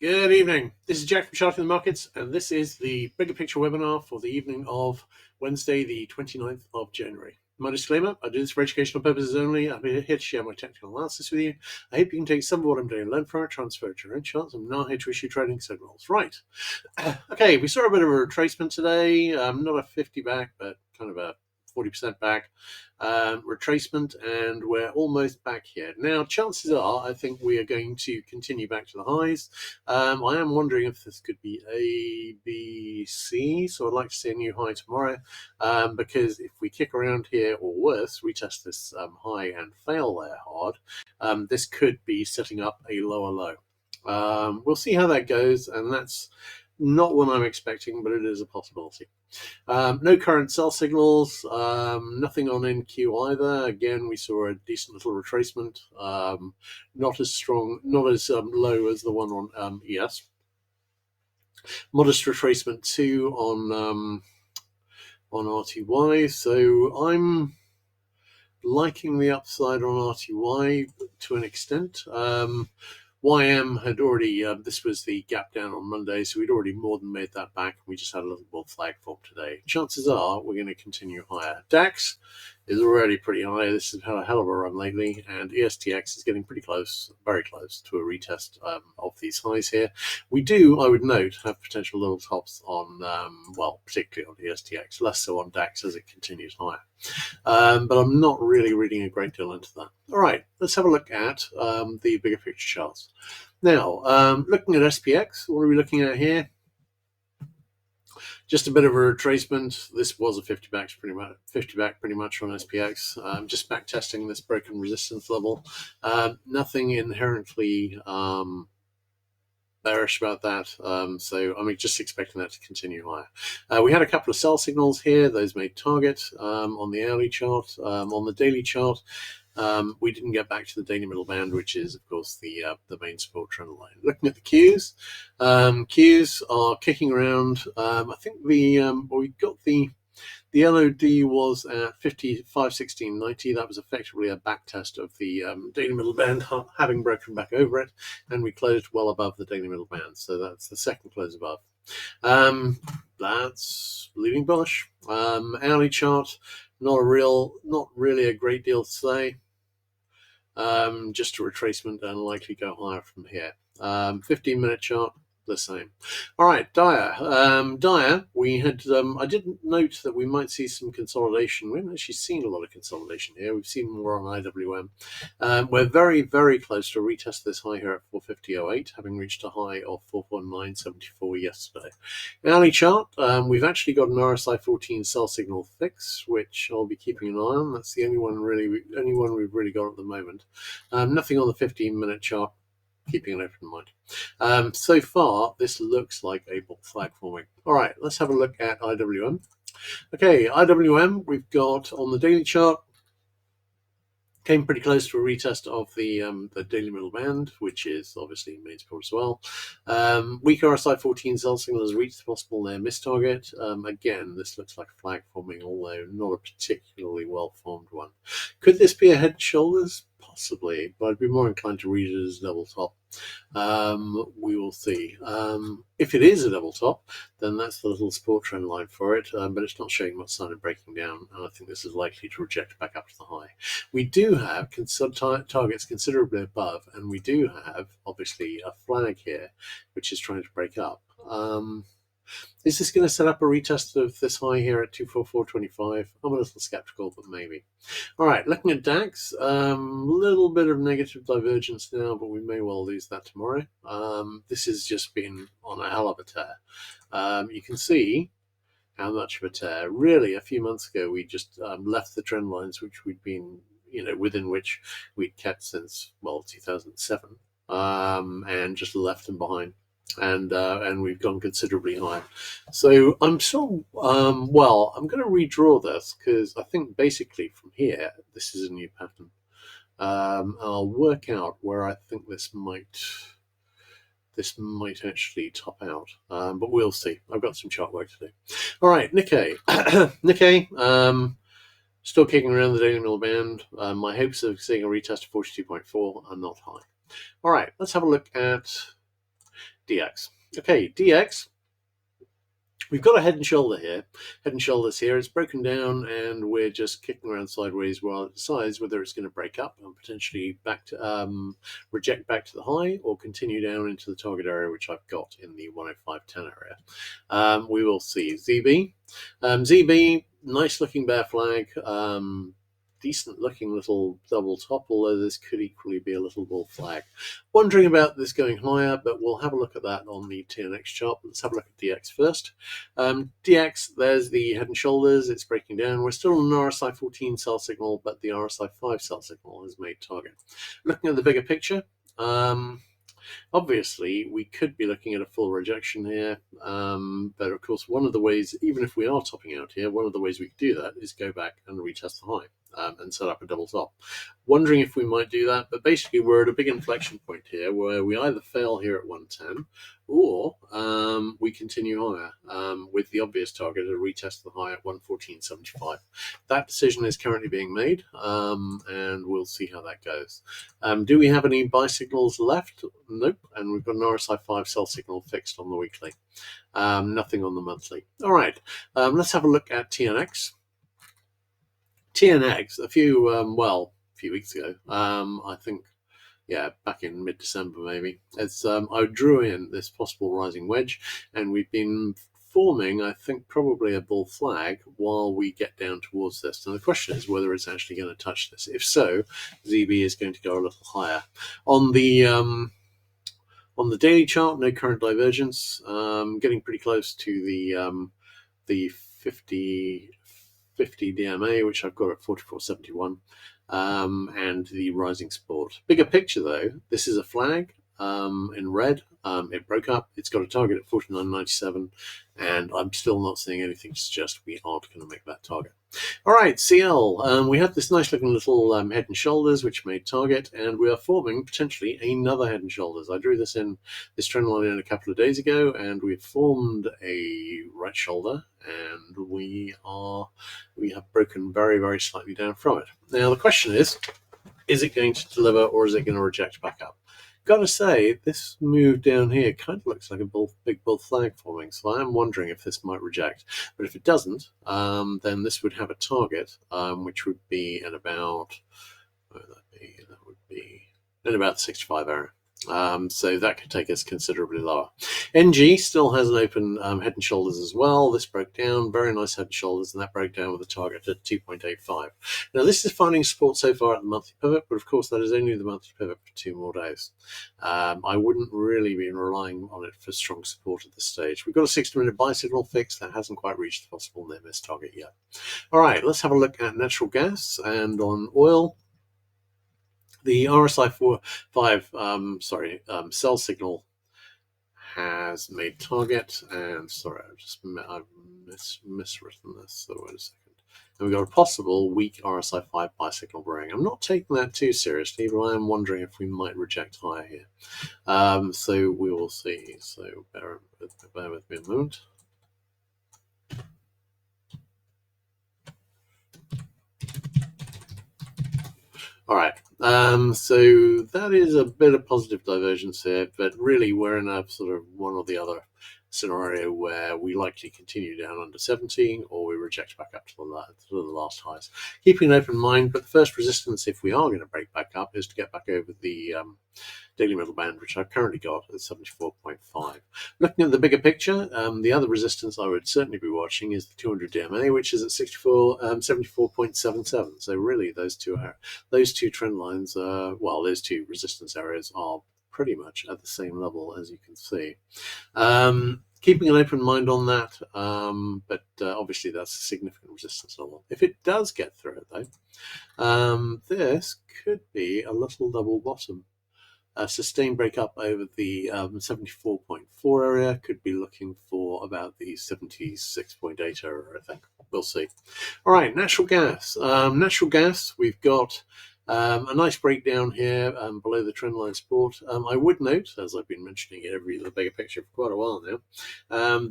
Good evening. This is Jack from Charting the Markets, and this is the Bigger Picture webinar for the evening of Wednesday, the 29th of January. My disclaimer, I do this for educational purposes only. I'm here to share my technical analysis with you. I hope you can take some of what I'm doing and learn from it, transfer it to your own charts. I'm not here to issue trading signals. Right. Okay, we saw a bit of a retracement today. Not a 50 back, but kind of a 40% back retracement, and we're almost back here. Now, chances are, I think we are going to continue back to the highs. I am wondering if this could be A, B, C, so I'd like to see a new high tomorrow, because if we kick around here, or worse, retest this high and fail there hard, this could be setting up a lower low. We'll see how that goes, and that's not what I'm expecting, but it is a possibility. No current sell signals, nothing on NQ either. Again, we saw a decent little retracement, not as strong, not as low as the one on ES. Modest retracement too on RTY. So I'm liking the upside on RTY to an extent. YM had already, this was the gap down on Monday, so we'd already more than made that back. We just had a little more flag form today. Chances are we're going to continue higher. DAX is already pretty high. This has had a hell of a run lately, and ESTX is getting pretty close, very close to a retest of these highs here. We do, I would note, have potential little tops on, well, particularly on ESTX, less so on DAX as it continues higher. But I'm not really reading a great deal into that. All right, let's have a look at the bigger picture charts. Now, looking at SPX, what are we looking at here? Just a bit of a retracement. This was a 50 back pretty much on SPX. Just back testing this broken resistance level. Nothing inherently bearish about that, so I'm just expecting that to continue higher. We had a couple of sell signals here. Those made target on the hourly chart. On the daily chart, we didn't get back to the daily middle band, which is, of course, the main support trend line. Looking at the Qs, Qs are kicking around. I think we got the LOD was at 55.1690. That was effectively a back test of the daily middle band, having broken back over it, and we closed well above the daily middle band. So that's the second close above. That's leaving bullish. Hourly chart, not really a great deal to say. Just a retracement and likely go higher from here. 15-minute chart, the same. All right, Dire. We had, I did note that we might see some consolidation. We haven't actually seen a lot of consolidation here. We've seen more on IWM. We're very, very close to retest this high here at 450.08, having reached a high of 419.74 yesterday. Hourly chart, we've actually got an RSI 14 sell signal fix, which I'll be keeping an eye on. That's the only one we've really got at the moment. Nothing on the 15-minute chart. Keeping an open mind. So far, this looks like a bull flag forming. All right, let's have a look at IWM. Okay, IWM, we've got on the daily chart, came pretty close to a retest of the daily middle band, which is obviously main support as well. Weak RSI 14 sell signal has reached the possible near miss target. Again, this looks like a flag forming, although not a particularly well-formed one. Could this be a head and shoulders? Possibly, but I'd be more inclined to read it as a double top. We will see. If it is a double top, then that's the little support trend line for it, but it's not showing much sign of breaking down, and I think this is likely to reject back up to the high. We do have targets considerably above, and we do have, obviously, a flag here, which is trying to break up. Is this going to set up a retest of this high here at 244.25? I'm a little skeptical, but maybe. All right, looking at DAX, little bit of negative divergence now, but we may well lose that tomorrow. This has just been on a hell of a tear. You can see how much of a tear. Really, a few months ago, we just left the trend lines, which we'd been, within which we'd kept since, well, 2007, and just left them behind. And we've gone considerably higher. So I'm still, well, I'm going to redraw this because I think basically from here, this is a new pattern. I'll work out where I think this might actually top out, but we'll see. I've got some chart work to do. All right, Nikkei. Nikkei, still kicking around the daily middle band. My hopes of seeing a retest of 42.4 are not high. All right, let's have a look at DX. Okay, DX. We've got a head and shoulder here, head and shoulders here. It's broken down and we're just kicking around sideways while it decides whether it's going to break up and potentially back to reject back to the high or continue down into the target area, which I've got in the 105.10 area. We will see. ZB. ZB, nice looking bear flag. Decent looking little double top, although this could equally be a little bull flag. Wondering about this going higher, but we'll have a look at that on the TNX chart. Let's have a look at DX first. DX, there's the head and shoulders. It's breaking down. We're still on an RSI 14 sell signal, but the RSI 5 sell signal has made target. Looking at the bigger picture, obviously, we could be looking at a full rejection here, but of course, one of the ways, even if we are topping out here, one of the ways we could do that is go back and retest the high and set up a double top. Wondering if we might do that, but basically we're at a big inflection point here where we either fail here at 110 or we continue higher with the obvious target to retest the high at 114.75. That decision is currently being made, and we'll see how that goes. Do we have any buy signals left? Nope. And we've got an RSI 5 sell signal fixed on the weekly. Nothing on the monthly. All right. Let's have a look at TNX. TNX, a few weeks ago, I think, yeah, back in mid-December maybe, it's I drew in this possible rising wedge, and we've been forming, I think, probably a bull flag while we get down towards this. And the question is whether it's actually going to touch this. If so, ZB is going to go a little higher. On the daily chart, no current divergence, getting pretty close to the 50 DMA, which I've got at 44.71, and the rising support. Bigger picture though, this is a flag in red. It broke up. It's got a target at 49.97, and I'm still not seeing anything to suggest we aren't going to make that target. All right, CL. We have this nice looking little head and shoulders, which made target, and we are forming potentially another head and shoulders. I drew this trend line in a couple of days ago, and we've formed a right shoulder, and we have broken very, very slightly down from it. Now the question is it going to deliver or is it going to reject back up? Gotta say, this move down here kind of looks like a big bull flag forming, so I am wondering if this might reject. But if it doesn't, then this would have a target, which would be at about, that would be in about 65 area. So that could take us considerably lower. NG still has an open head and shoulders as well. This broke down, very nice head and shoulders, and that broke down with a target at 2.85. Now this is finding support so far at the monthly pivot, but of course that is only the monthly pivot for 2 more days. I wouldn't really be relying on it for strong support at this stage. We've got a 60-minute buy signal fixed that hasn't quite reached the possible near miss target yet. All right, let's have a look at natural gas and on oil. The RSI 5 sell signal has made target, and sorry, I've miswritten this, so wait a second. And we've got a possible weak RSI 5 buy signal brewing. I'm not taking that too seriously, but I am wondering if we might reject higher here. So we will see. So bear with me a moment. All right, so that is a bit of positive divergence here, but really we're in a sort of one or the other scenario where we likely continue down under 70 or we reject back up to the last highs. Keeping an open mind, but the first resistance, if we are going to break back up, is to get back over the daily middle band, which I've currently got at 74.5. Looking at the bigger picture, the other resistance I would certainly be watching is the 200 DMA, which is at 74.77. So really, those two trend lines, those two resistance areas are pretty much at the same level, as you can see. Keeping an open mind on that, but obviously that's a significant resistance level. If it does get through it, though, this could be a little double bottom. A sustained break up over the 74.4 area, could be looking for about the 76.8 area, I think. We'll see. All right, natural gas. Natural gas, we've got A nice breakdown here below the trendline support. I would note, as I've been mentioning it every the bigger picture for quite a while now,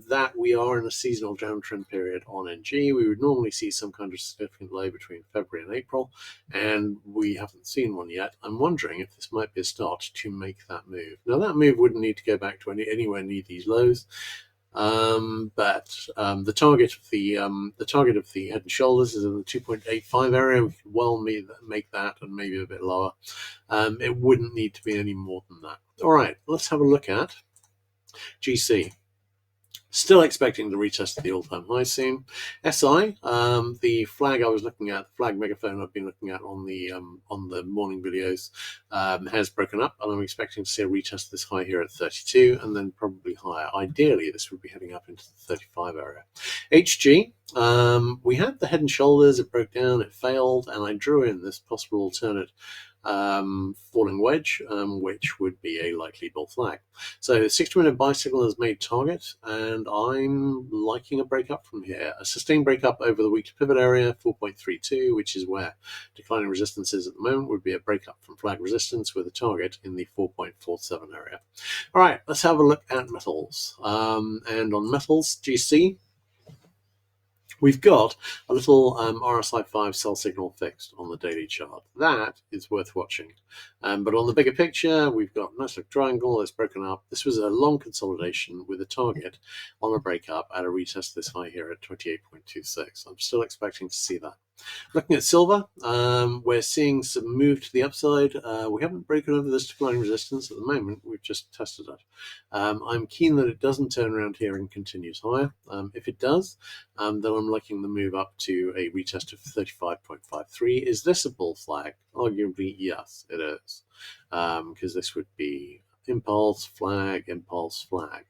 that we are in a seasonal downtrend period on NG. We would normally see some kind of significant low between February and April, and we haven't seen one yet. I'm wondering if this might be a start to make that move. Now, that move wouldn't need to go back to anywhere near these lows. But the target of the head and shoulders is in the 2.85 area. We could well make that and maybe a bit lower. It wouldn't need to be any more than that. All right, let's have a look at GC. Still expecting to retest the all-time high soon. SI, the flag I was looking at, the flag megaphone I've been looking at on the morning videos, has broken up, and I'm expecting to see a retest of this high here at 32, and then probably higher. Ideally, this would be heading up into the 35 area. HG, we had the head and shoulders. It broke down, it failed, and I drew in this possible alternate falling wedge, which would be a likely bull flag. So 60-minute buy signal has made target, and I'm liking a break up from here. A sustained break up over the weekly pivot area, 4.32, which is where declining resistance is at the moment, would be a break up from flag resistance with a target in the 4.47 area. All right, let's have a look at metals. And on metals, GC, we've got a little RSI 5 sell signal fixed on the daily chart. That is worth watching. But on the bigger picture, we've got a nice little triangle that's broken up. This was a long consolidation with a target on a breakup at a retest this high here at 28.26. I'm still expecting to see that. Looking at silver, we're seeing some move to the upside. We haven't broken over this declining resistance at the moment. We've just tested it. I'm keen that it doesn't turn around here and continues higher. If it does, then I'm liking the move up to a retest of 35.53. Is this a bull flag? Arguably, yes, it is, because this would be impulse, flag, impulse, flag.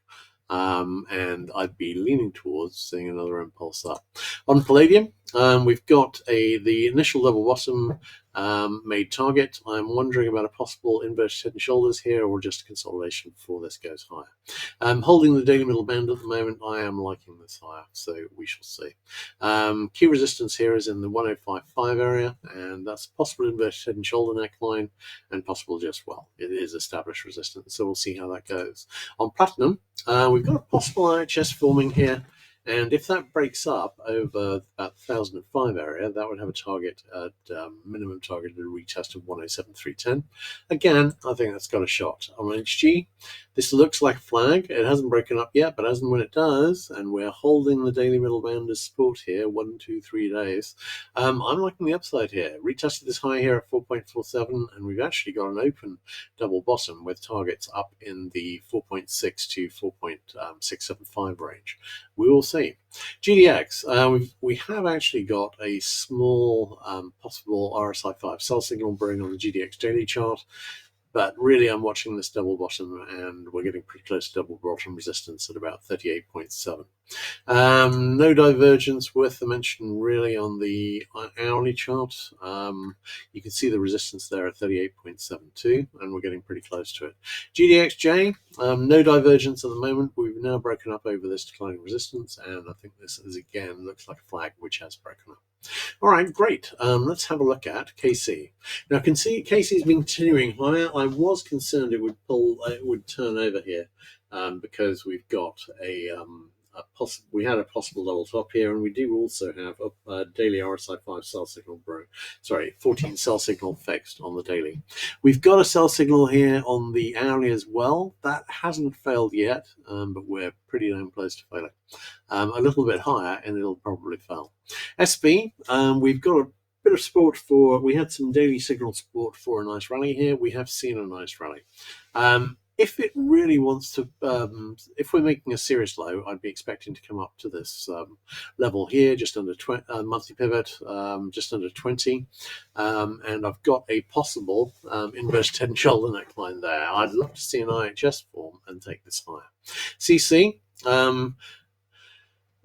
And I'd be leaning towards seeing another impulse up. On palladium, we've got the initial level bottom made target. I'm wondering about a possible inverted head and shoulders here, or just a consolidation before this goes higher. Holding the daily middle band at the moment, I am liking this higher, so we shall see. Key resistance here is in the 105.5 area, and that's possible inverted head and shoulder neckline, and possible just, well, it is established resistance, so we'll see how that goes. On platinum, we've got a possible IHS forming here, and if that breaks up over about the 1005 area, that would have a target at minimum targeted retest of 107.310. Again, I think that's got a shot. On HG, this looks like a flag. It hasn't broken up yet, but as and when it does, and we're holding the daily middle band as support here, 1, 2, 3 days, I'm liking the upside here. Retested this high here at 4.47, and we've actually got an open double bottom with targets up in the 4.6 to 4.675 range. We will see. GDX, we have actually got a small possible RSI 5 sell signal brewing on the GDX daily chart, but really I'm watching this double bottom, and we're getting pretty close to double bottom resistance at about 38.7. No divergence worth the mention really on the hourly chart. You can see the resistance there at 38.72, and we're getting pretty close to it. GDXJ, no divergence at the moment. We've now broken up over this declining resistance, and I think this is again looks like a flag which has broken up. All right, great. Let's have a look at KC. Now, KC's been continuing higher. I was concerned it would turn over here because we've got we had a possible double top here, and we do also have a daily RSI 5 sell signal 14 sell signal fixed on the daily. We've got a sell signal here on the hourly as well. That hasn't failed yet, but we're pretty damn close to failing. A little bit higher, and it'll probably fail. SB, we've got a bit of support we had some daily signal support for a nice rally here. We have seen a nice rally. If it really wants to, if we're making a serious low, I'd be expecting to come up to this level here, just under 20, monthly pivot, just under 20. And I've got a possible inverted head and shoulder neckline there. I'd love to see an IHS form and take this higher. CC,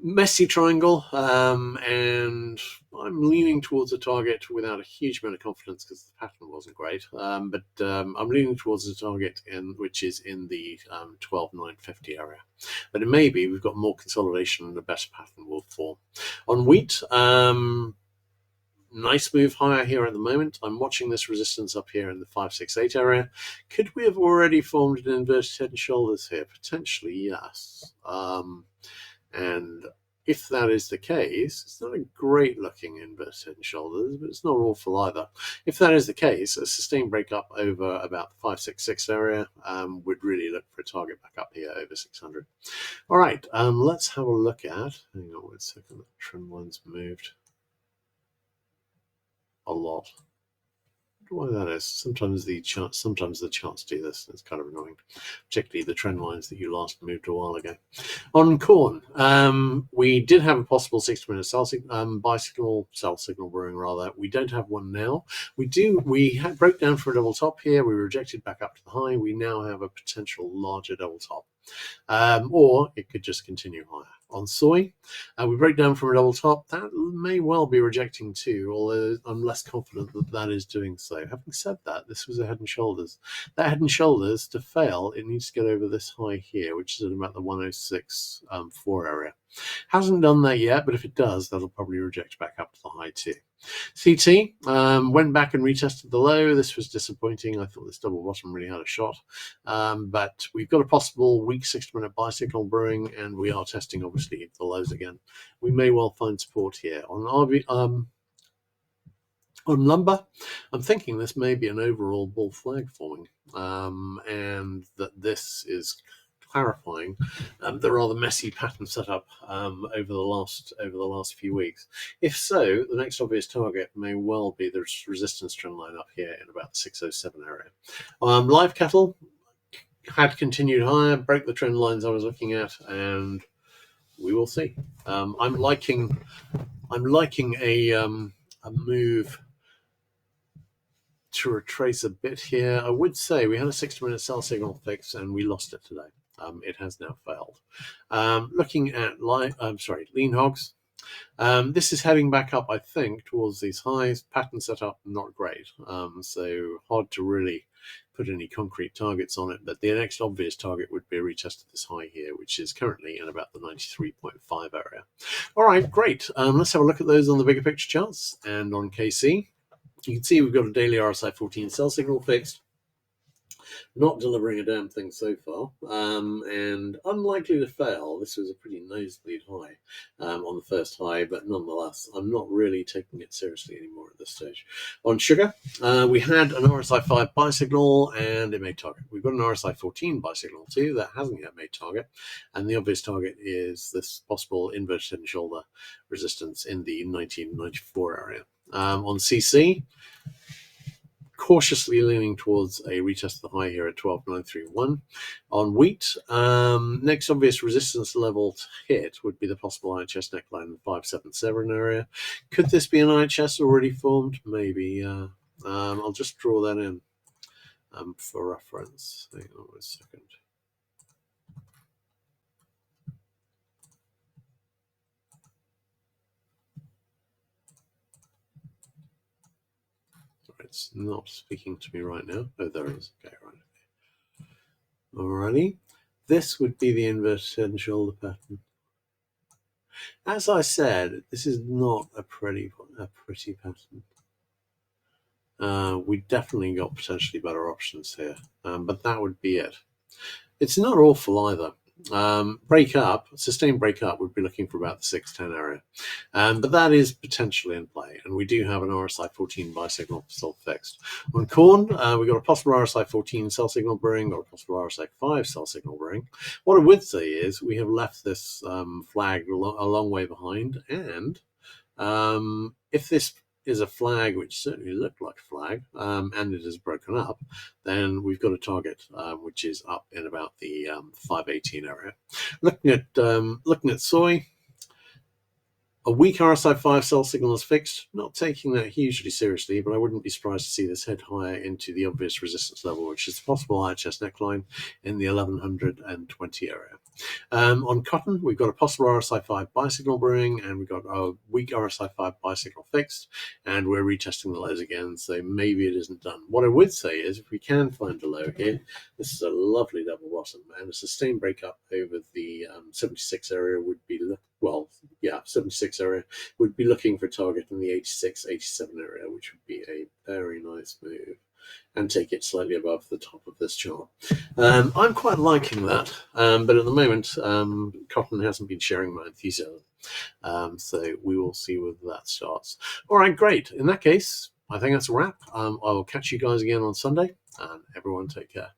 messy triangle, and I'm leaning towards a target without a huge amount of confidence because the pattern wasn't great, but I'm leaning towards a target which is in the 12,950 area. But it may be we've got more consolidation and a better pattern will form. On wheat, Nice move higher here at the moment. I'm watching this resistance up here in the 568 area. Could we have already formed an inverted head and shoulders here? Potentially, yes. And if that is the case, it's not a great looking inverted head and shoulders, but it's not awful either. If that is the case, a sustained break up over about the 566 area would really look for a target back up here over 600. All right, let's have a look at, hang on 1 second, the trend line's moved a lot. I wonder why that is. Sometimes the charts do this. It's kind of annoying, particularly the trend lines that you last moved a while ago. On corn, we did have a possible 60-minute sell signal brewing rather. We don't have one now. We broke down for a double top here. We rejected back up to the high. We now have a potential larger double top. Or it could just continue higher. On soy, we break down from a double top. That may well be rejecting too, although I'm less confident that that is doing so. Having said that, this was a head and shoulders. That head and shoulders, to fail, it needs to get over this high here, which is at about the 106.4 area. Hasn't done that yet, but if it does, that'll probably reject back up to the high too. CT went back and retested the low. This was disappointing. I thought this double bottom really had a shot, but we've got a possible weak 60-minute buy signal brewing, and we are testing obviously the lows again. We may well find support here on lumber. I'm thinking this may be an overall bull flag forming, and that this is clarifying the rather messy pattern set up over the last few weeks. If so, the next obvious target may well be the resistance trend line up here in about the 607 area. Live cattle had continued higher, broke the trend lines I was looking at, and we will see. I'm liking a move to retrace a bit here. I would say we had a 60-minute sell signal fix and we lost it today. It has now failed. Looking at lean hogs, this is heading back up, I think, towards these highs. Pattern setup, not great. So hard to really put any concrete targets on it, but the next obvious target would be a retest of this high here, which is currently in about the 93.5 area. All right, great. Let's have a look at those on the bigger picture charts. And on KC, you can see we've got a daily RSI 14 sell signal fixed. Not delivering a damn thing so far, and unlikely to fail. This was a pretty nosebleed high on the first high, but nonetheless, I'm not really taking it seriously anymore at this stage. On sugar, we had an RSI 5 buy signal, and it made target. We've got an RSI 14 buy signal too that hasn't yet made target, and the obvious target is this possible inverted head and shoulder resistance in the 1994 area. On CC, cautiously leaning towards a retest of the high here at 12.931. On wheat, next obvious resistance level to hit would be the possible IHS neckline in the 577 area. Could this be an IHS already formed? Maybe. I'll just draw that in for reference. Hang on a second. It's not speaking to me right now. Oh, there it is. Okay, right. Alrighty. This would be the inverted head and shoulder pattern. As I said, this is not a pretty pattern. We definitely got potentially better options here, but that would be it. It's not awful either. Sustained break up would be looking for about the 610 area, but that is potentially in play, and we do have an RSI 14 buy signal still fixed. On corn, we got a possible RSI 14 sell signal brewing, or a possible RSI 5 sell signal brewing. What I would say is we have left this flag a long way behind, and if this is a flag, which certainly looked like a flag, and it is broken up, then we've got a target which is up in about the 518 area. Looking at soy, a weak RSI 5 sell signal is fixed. Not taking that hugely seriously, but I wouldn't be surprised to see this head higher into the obvious resistance level, which is the possible IHS neckline in the 1120 area. On cotton, we've got a possible RSI 5 buy signal brewing, and we've got a weak RSI 5 buy signal fixed, and we're retesting the lows again, so maybe it isn't done. What I would say is if we can find a low here, this is a lovely double bottom, and a sustained break up over the 76 area would be, well, yeah, 76 area, would be looking for a target in the 86, 87 area, which would be a very nice move, and take it slightly above the top of this chart. I'm quite liking that, but at the moment, cotton hasn't been sharing my enthusiasm. So we will see whether that starts. All right, great. In that case, I think that's a wrap. I will catch you guys again on Sunday, and everyone take care.